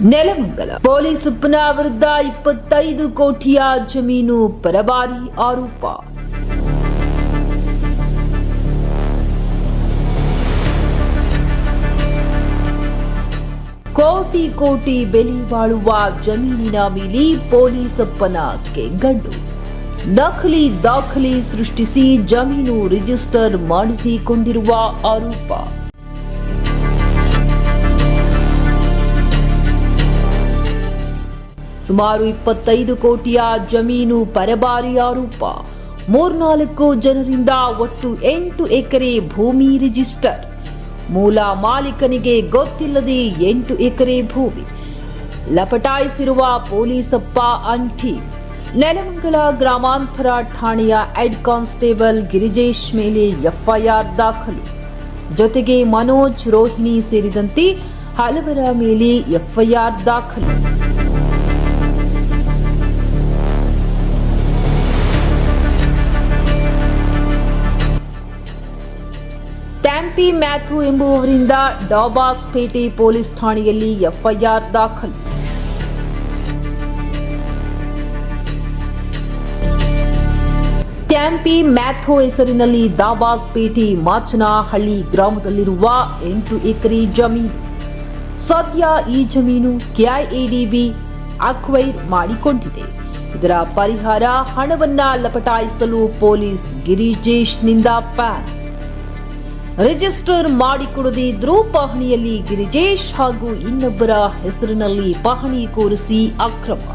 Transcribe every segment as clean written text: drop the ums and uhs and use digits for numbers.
Nelamangala police ಉಪನ ವಿರುದ್ಧ 25 ಕೋಟಿಯ ಜಮೀನು ಪರಬಾರಿ ಆರೋಪ. ಕೋಟಿ ಕೋಟಿ ಬೆಲೆ ಬಾಳುವ ಜಮೀನಿನ ಮೇಲೆ ಪೊಲೀಸ್ ಉಪನ ಕೆಂಗಂಡು. ನಕಲಿ ದಾಖಲೆ ಸೃಷ್ಟಿಸಿ ಜಮೀನು ರಿಜಿಸ್ಟರ್ ಮಾಡಿಸಿಕೊಂಡಿರುವ ಆರೋಪ. ಸುಮಾರು 25 ಕೋಟಿಯ ಜಮೀನು ಪರಬಾರಿ ಆರೋಪ. 3-4 ಜನರಿಂದ ಒಟ್ಟು 8 ಎಕರೆ ಭೂಮಿ ರಿಜಿಸ್ಟರ್. ಮೂಲ ಮಾಲೀಕನಿಗೆ ಗೊತ್ತಿಲ್ಲದೆ 8 ಎಕರೆ ಭೂಮಿ ಲಪಟಾಯಿಸಿರುವ ಪೊಲೀಸಪ್ಪ ಅಂಠಿ. ನೆಲಮಂಗಲ ಗ್ರಾಮಾಂತರ ಠಾಣೆಯ ಹೆಡ್ ಕಾನ್ಸ್ಟೇಬಲ್ ಗಿರಿಜೇಶ್ ಮೇಲೆ ಎಫ್ಐಆರ್ ದಾಖಲು. ಜೊತೆಗೆ ಮನೋಜ್, ರೋಹಿಣಿ ಸೇರಿದಂತೆ ಹಲವರ ಮೇಲೆ ಎಫ್ಐಆರ್ ದಾಖಲು. ಟ್ಯಾಂಪಿ ಮ್ಯಾಥ್ಯೂ ಎಂಬುವವರಿಂದ ಡಾಬಾಸ್ಪೇಟೆ ಪೊಲೀಸ್ ಠಾಣೆಯಲ್ಲಿ ಎಫ್ಐಆರ್ ದಾಖಲು. ಟ್ಯಾಂಪಿ ಮ್ಯಾಥ್ಯೂ ಹೆಸರಿನಲ್ಲಿ ದಾಬಾಸ್ಪೇಟೆ ಮಾಚನಹಳ್ಳಿ ಗ್ರಾಮದಲ್ಲಿರುವ 8 ಎಕರೆ ಜಮೀನು. ಸದ್ಯ ಈ ಜಮೀನು ಕೆಐಎಡಿಬಿ ಅಕ್ವೈರ್ ಮಾಡಿಕೊಂಡಿದೆ. ಇದರ ಪರಿಹಾರ ಹಣವನ್ನ ಲಪಟಾಯಿಸಲು ಪೊಲೀಸ್ ಗಿರಿಜೇಶ್ನಿಂದ ಪ್ಲಾನ್. ರಿಜಿಸ್ಟರ್ ಮಾಡಿಕೊಡದೇ ಇದ್ರೂ ಪಹಣಿಯಲ್ಲಿ ಗಿರಿಜೇಶ್ ಹಾಗೂ ಇನ್ನೊಬ್ಬರ ಹೆಸರಿನಲ್ಲಿ ಪಹಣಿ ಕೂರಿಸಿ ಅಕ್ರಮ.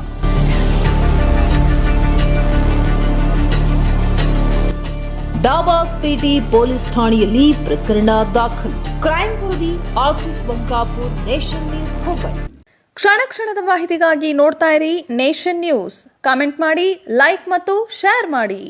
ಡಾಬಾಸ್ಪೇಟೆ ಪೊಲೀಸ್ ಠಾಣೆಯಲ್ಲಿ ಪ್ರಕರಣ ದಾಖಲು. ಕ್ರೈಮ್ ವರದಿ ಆಸಿಫ್ ಬಂಕಾಪುರ್, ನೇಷನ್ ನ್ಯೂಸ್, ಹುಬ್ಬಳ್ಳಿ. ಕ್ಷಣ ಕ್ಷಣದ ಮಾಹಿತಿಗಾಗಿ ನೋಡ್ತಾ ಇರಿ ನೇಷನ್ ನ್ಯೂಸ್. ಕಾಮೆಂಟ್ ಮಾಡಿ, ಲೈಕ್ ಮತ್ತು ಶೇರ್ ಮಾಡಿ.